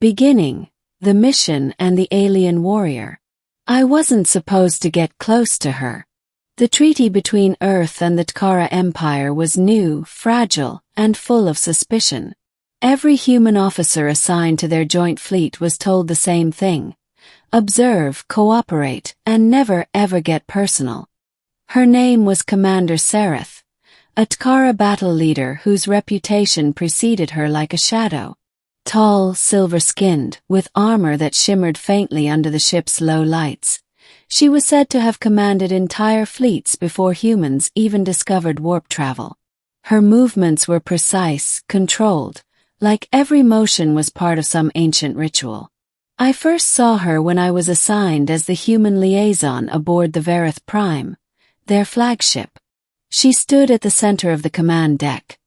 Beginning, the mission and the alien warrior. I wasn't supposed to get close to her. The treaty between Earth and the Tkara Empire was new, fragile, and full of suspicion. Every human officer assigned to their joint fleet was told the same thing: observe, cooperate, and never ever get personal. Her name was Commander Sereth, a Tkara battle leader whose reputation preceded her like a shadow. Tall, silver-skinned, with armor that shimmered faintly under the ship's low lights, she was said to have commanded entire fleets before humans even discovered warp travel. Her movements were precise, controlled, like every motion was part of some ancient ritual. I first saw her when I was assigned as the human liaison aboard the Verith Prime, their flagship. She stood at the center of the command deck,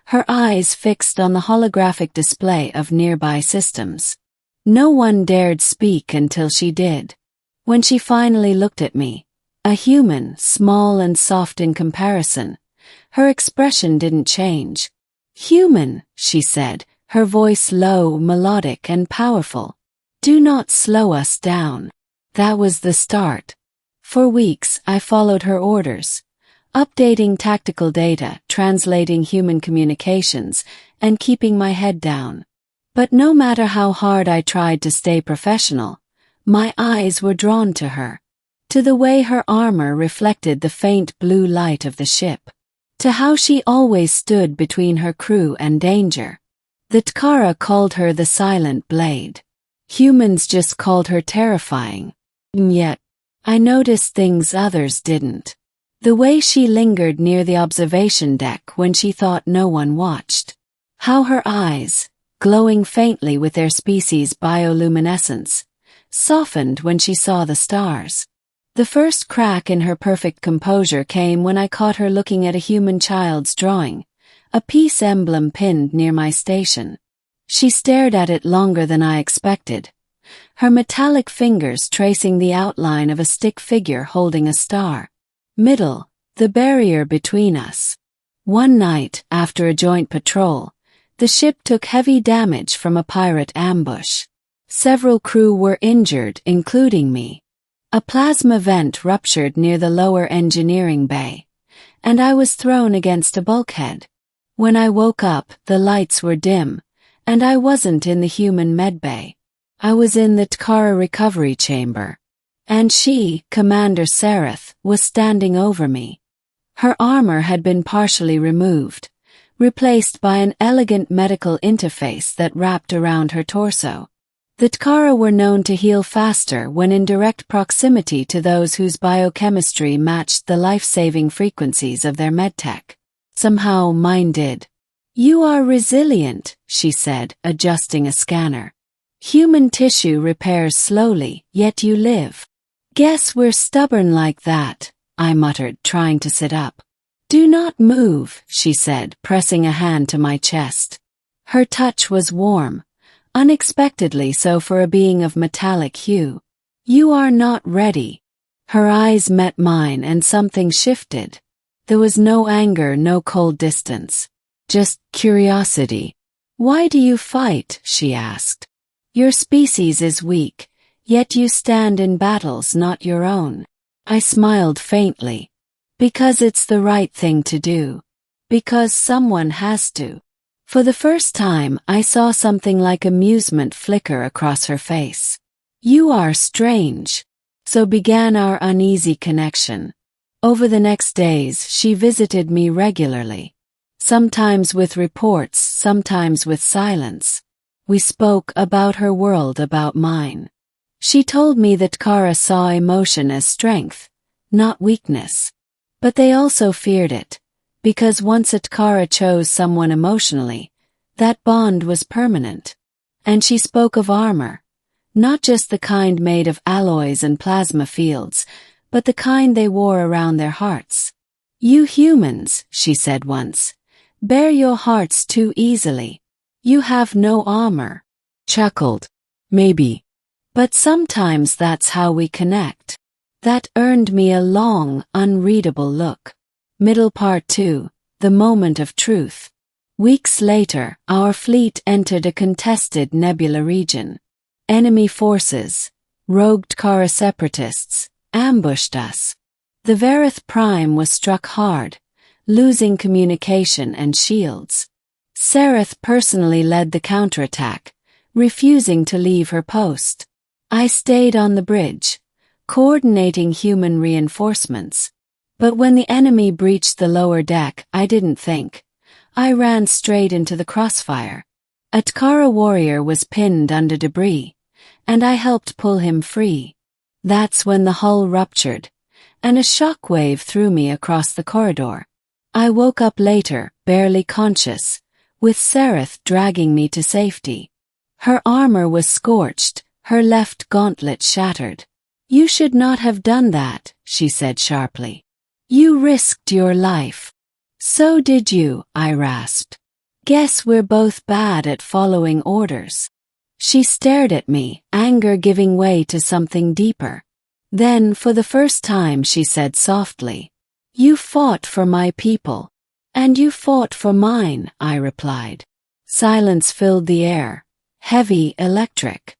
her eyes fixed on the holographic display of nearby systems. No one dared speak until she did. When she finally looked at me, a human, small and soft in comparison, her expression didn't change. "Human," she said, her voice low, melodic, and powerful. "Do not slow us down." That was the start. For weeks, I followed her orders, updating tactical data, translating human communications, and keeping my head down. But no matter how hard I tried to stay professional, my eyes were drawn to her, to the way her armor reflected the faint blue light of the ship, to how she always stood between her crew and danger. The Tkara called her the Silent Blade. Humans just called her terrifying. And yet, I noticed things others didn't. The way she lingered near the observation deck when she thought no one watched. How her eyes, glowing faintly with their species' bioluminescence, softened when she saw the stars. The first crack in her perfect composure came when I caught her looking at a human child's drawing, a peace emblem pinned near my station. She stared at it longer than I expected, her metallic fingers tracing the outline of a stick figure holding a star. Middle, the barrier between us. One night, after a joint patrol, the ship took heavy damage from a pirate ambush. Several crew were injured, including me. A plasma vent ruptured near the lower engineering bay, and I was thrown against a bulkhead. When I woke up, the lights were dim, and I wasn't in the human medbay. I was in the Tkara recovery chamber. And she, Commander Sereth, was standing over me. Her armor had been partially removed, replaced by an elegant medical interface that wrapped around her torso. The Tkara were known to heal faster when in direct proximity to those whose biochemistry matched the life-saving frequencies of their medtech. Somehow mine did. "You are resilient," she said, adjusting a scanner. "Human tissue repairs slowly, yet you live." "Guess we're stubborn like that," I muttered, trying to sit up. "Do not move," she said, pressing a hand to my chest. Her touch was warm, unexpectedly so for a being of metallic hue. "You are not ready." Her eyes met mine and something shifted. There was no anger, no cold distance. Just curiosity. "Why do you fight?" she asked. "Your species is weak, yet you stand in battles not your own." I smiled faintly. "Because it's the right thing to do. Because someone has to." For the first time, I saw something like amusement flicker across her face. "You are strange." So began our uneasy connection. Over the next days, she visited me regularly. Sometimes with reports, sometimes with silence. We spoke about her world, about mine. She told me that Tkara saw emotion as strength, not weakness. But they also feared it, because once a Tkara chose someone emotionally, that bond was permanent. And she spoke of armor, not just the kind made of alloys and plasma fields, but the kind they wore around their hearts. "You humans," she said once, "bear your hearts too easily. You have no armor." Chuckled. "Maybe. But sometimes that's how we connect." That earned me a long, unreadable look. Middle part 2, the moment of truth. Weeks later, our fleet entered a contested Nebula region. Enemy forces, rogue Tkara separatists, ambushed us. The Verith Prime was struck hard, losing communication and shields. Sereth personally led the counterattack, refusing to leave her post. I stayed on the bridge, coordinating human reinforcements. But when the enemy breached the lower deck, I didn't think. I ran straight into the crossfire. A Tkara warrior was pinned under debris, and I helped pull him free. That's when the hull ruptured, and a shockwave threw me across the corridor. I woke up later, barely conscious, with Sereth dragging me to safety. Her armor was scorched, her left gauntlet shattered. "You should not have done that," she said sharply. "You risked your life." "So did you," I rasped. "Guess we're both bad at following orders." She stared at me, anger giving way to something deeper. Then, for the first time, she said softly, "You fought for my people." "And you fought for mine," I replied. Silence filled the air, heavy, electric.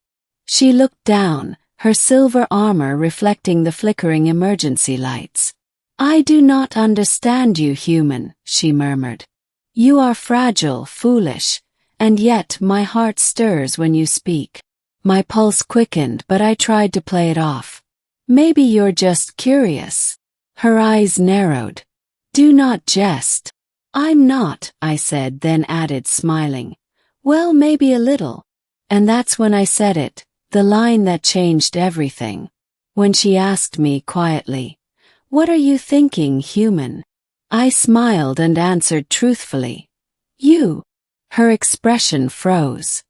She looked down, her silver armor reflecting the flickering emergency lights. "I do not understand you, human," she murmured. "You are fragile, foolish, and yet my heart stirs when you speak." My pulse quickened, but I tried to play it off. "Maybe you're just curious." Her eyes narrowed. "Do not jest." "I'm not," I said, then added, smiling. "Well, maybe a little." And that's when I said it, the line that changed everything. When she asked me quietly, "What are you thinking, human?" I smiled and answered truthfully, "You." Her expression froze.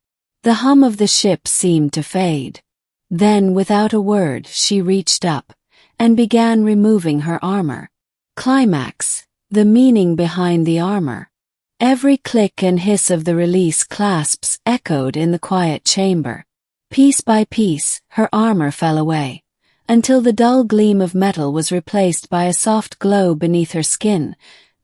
The hum of the ship seemed to fade. Then, without a word, she reached up and began removing her armor. Climax, the meaning behind the armor. Every click and hiss of the release clasps echoed in the quiet chamber. Piece by piece, her armor fell away, until the dull gleam of metal was replaced by a soft glow beneath her skin,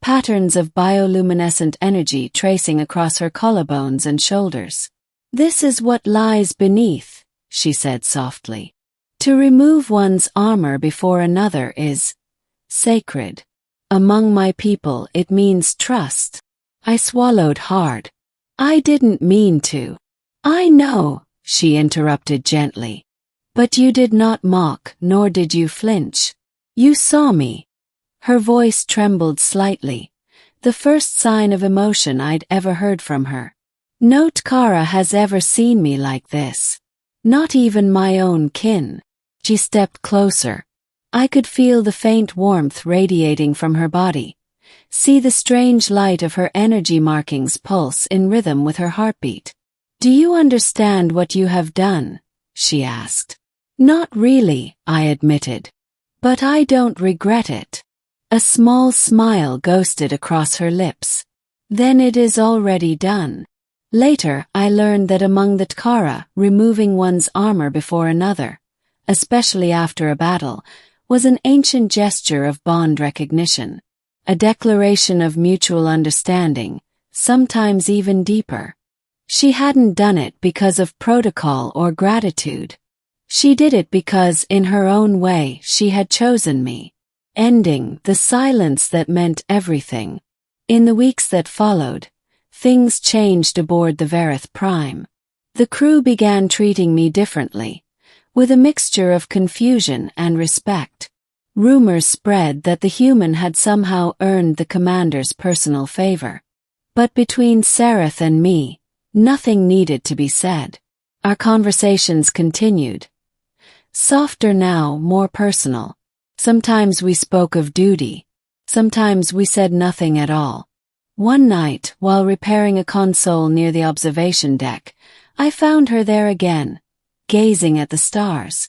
patterns of bioluminescent energy tracing across her collarbones and shoulders. "This is what lies beneath," she said softly. "To remove one's armor before another is sacred. Among my people it means trust." I swallowed hard. "I didn't mean to." "I know," she interrupted gently. "But you did not mock, nor did you flinch. You saw me." Her voice trembled slightly, the first sign of emotion I'd ever heard from her. "No Tkara has ever seen me like this. Not even my own kin." She stepped closer. I could feel the faint warmth radiating from her body, see the strange light of her energy markings pulse in rhythm with her heartbeat. "Do you understand what you have done?" she asked. "Not really," I admitted. "But I don't regret it." A small smile ghosted across her lips. "Then it is already done." Later, I learned that among the Tkara, removing one's armor before another, especially after a battle, was an ancient gesture of bond recognition, a declaration of mutual understanding, sometimes even deeper. She hadn't done it because of protocol or gratitude. She did it because, in her own way, she had chosen me, ending the silence that meant everything. In the weeks that followed, things changed aboard the Verith Prime. The crew began treating me differently, with a mixture of confusion and respect. Rumors spread that the human had somehow earned the commander's personal favor. But between Sereth and me, nothing needed to be said. Our conversations continued. Softer now, more personal. Sometimes we spoke of duty. Sometimes we said nothing at all. One night, while repairing a console near the observation deck, I found her there again, gazing at the stars.